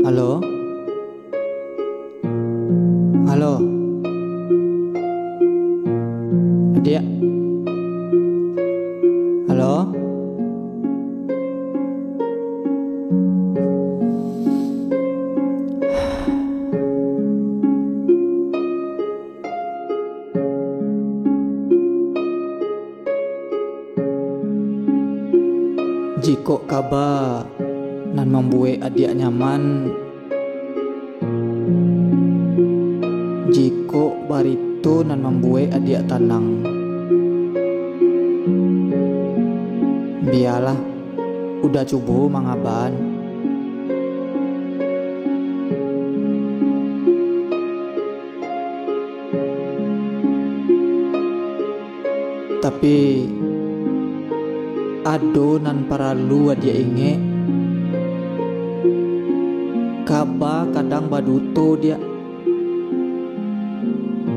Halo? Halo? Adik? Halo? Jiko kaba nan membuat adik nyaman, jiko barito nan membuat adik tenang. Biarlah, udah coba mangaban. Tapi ado nan paralu adia inge, kaba kadang baduto dia,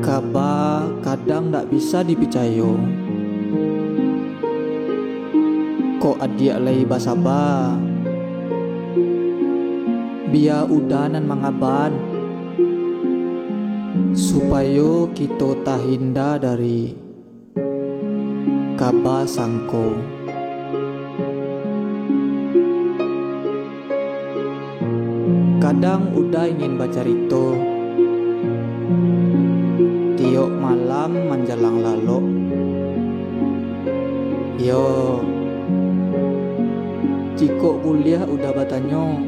kaba kadang ndak bisa dipercaya. Kok adia lay basaba, biar udanan mangaban, supaya kita tahinda dari kaba sangko. Kadang udah ingin baca rito, tiok malam menjelang lalu. Yo, jiko kuliah udah batanyo,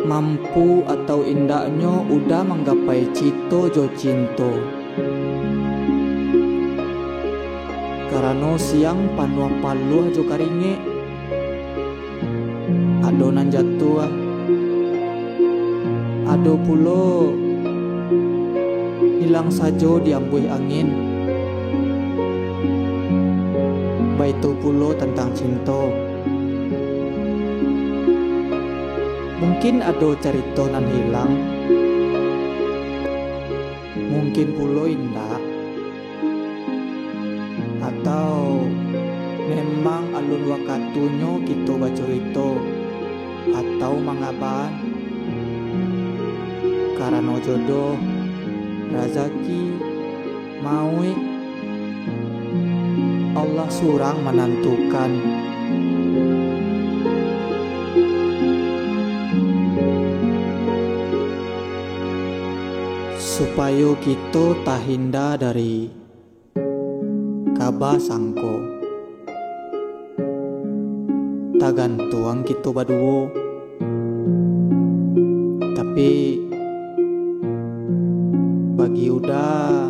mampu atau indaknya udah menggapai cito jo cinto. Karena siang panuah-paluah jo karinge, adonan jatuh, ado pulo hilang sajo diambuh angin. Baitu pulo tentang cinta. Mungkin ado cerita nan hilang, mungkin pulo indah, atau memang alun wakatunyo kita baca rito atau mangaban. Karena jodoh, rezeki, maui, Allah surang menentukan. Supaya kita tahinda dari kaba sangko. Tagantuang kita baduo, tapi bagi udah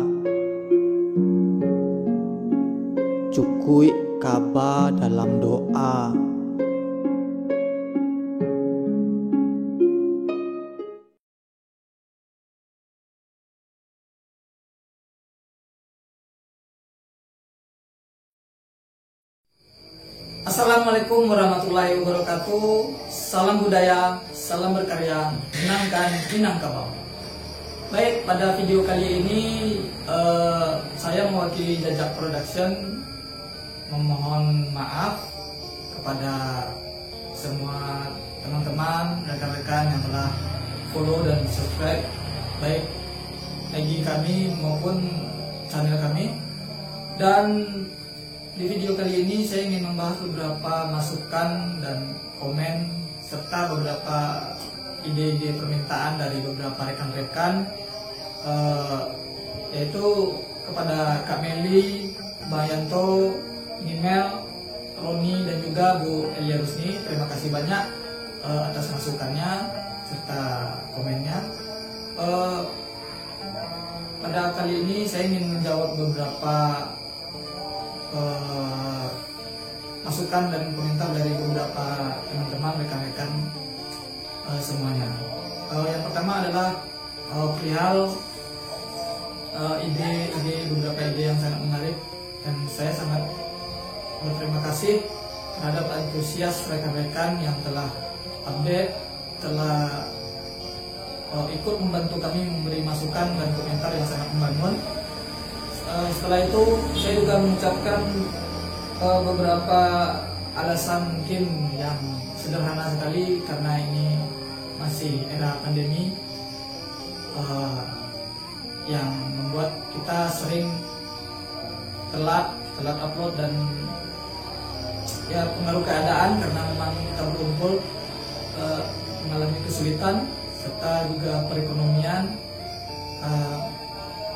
cukui kaba dalam doa. Assalamualaikum warahmatullahi wabarakatuh. Salam budaya, salam berkarya, menangkan Minangkabau. Baik, pada video kali ini saya mewakili Jajak Production memohon maaf kepada semua teman-teman, rekan-rekan yang telah follow dan subscribe baik IG kami maupun channel kami. Dan di video kali ini saya ingin membahas beberapa masukan dan komen serta beberapa ide-ide permintaan dari beberapa rekan-rekan, yaitu kepada Kak Meli, Mbak Yanto, Nimel, Roni, dan juga Bu Elia Rusni. Terima kasih banyak atas masukannya serta komennya. Pada kali ini saya ingin menjawab beberapa masukan dan komentar dari beberapa teman-teman, rekan-rekan semuanya. Yang pertama adalah perihal beberapa ide yang sangat menarik, dan saya sangat berterima kasih terhadap antusias rekan-rekan yang telah update, telah ikut membantu kami memberi masukan dan komentar yang sangat membangun. Setelah itu saya juga mengucapkan beberapa alasan mungkin yang sederhana sekali, karena ini masih era pandemi yang membuat kita sering telat upload, dan ya pengaruh keadaan karena memang kita berkumpul mengalami kesulitan serta juga perekonomian.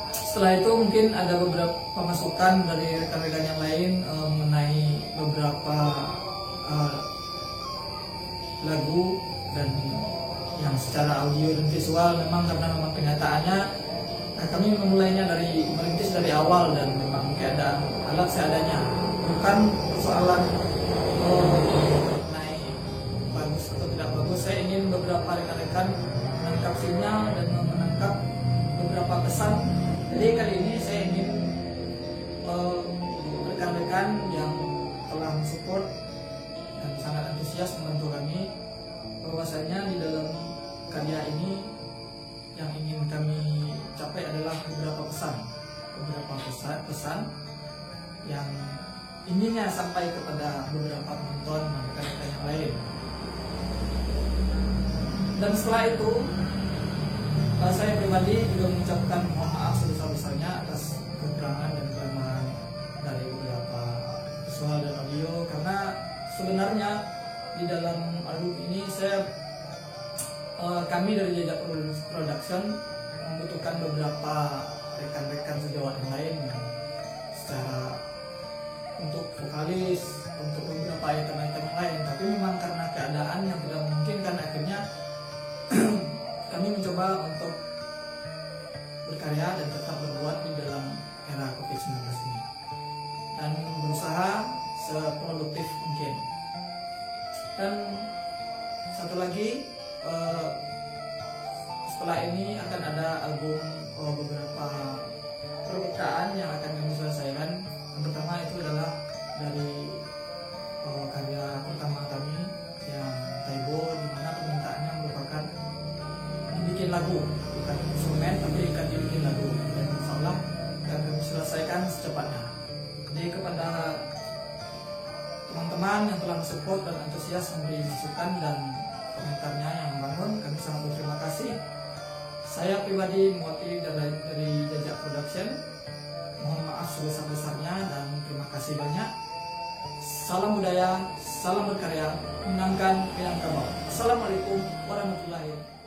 Setelah itu mungkin ada beberapa masukan dari rekan-rekan yang lain mengenai beberapa lagu dan yang secara audio dan visual, memang karena memang kenyataannya kami memulainya merintis dari awal, dan memang keadaan alat seadanya, bukan persoalan naik bagus atau tidak bagus. Saya ingin beberapa rekan-rekan menangkap sinyal dan menangkap beberapa pesan. Jadi kali ini saya ingin rekan-rekan yang telah mensupport dan sangat antusias membantu kami, bahwasanya di dalam karya ini yang ingin kami capai adalah beberapa pesan yang inginnya sampai kepada beberapa penonton dan rekan-rekan yang lain. Dan setelah itu saya pribadi juga mengucapkan mohon maaf sebesar-besarnya atas kekurangan dan kelemahan dari beberapa visual dan audio, karena sebenarnya di dalam album ini kami dari Jajak Production membutuhkan beberapa rekan-rekan sejawat yang lain yang secara untuk vokalis, untuk beberapa item-item yang lain, tapi memang karena keadaan yang tidak memungkinkan, akhirnya kami mencoba untuk berkarya dan tetap berbuat di dalam era COVID-19 ini, dan berusaha seproduktif mungkin. Dan satu lagi, setelah ini akan ada album beberapa perbukaan yang akan kami selesaikan. Yang pertama itu adalah dari karya pertama kami yang Taibo, di mana permintaannya merupakan dibikin lagu, bukan instrumen tapi akan dibikin lagu, dan insya Allah akan kami selesaikan secepatnya. Jadi kepada teman-teman yang telah support dan antusias memberi masukan dan komentarnya yang membangun, kami sangat berterima kasih. Saya pribadi mewakili dari Jajak Production, mohon maaf sebesar-besarnya dan terima kasih banyak. Salam budaya, salam berkarya, menangkan Minangkabau. Assalamualaikum warahmatullahi wabarakatuh.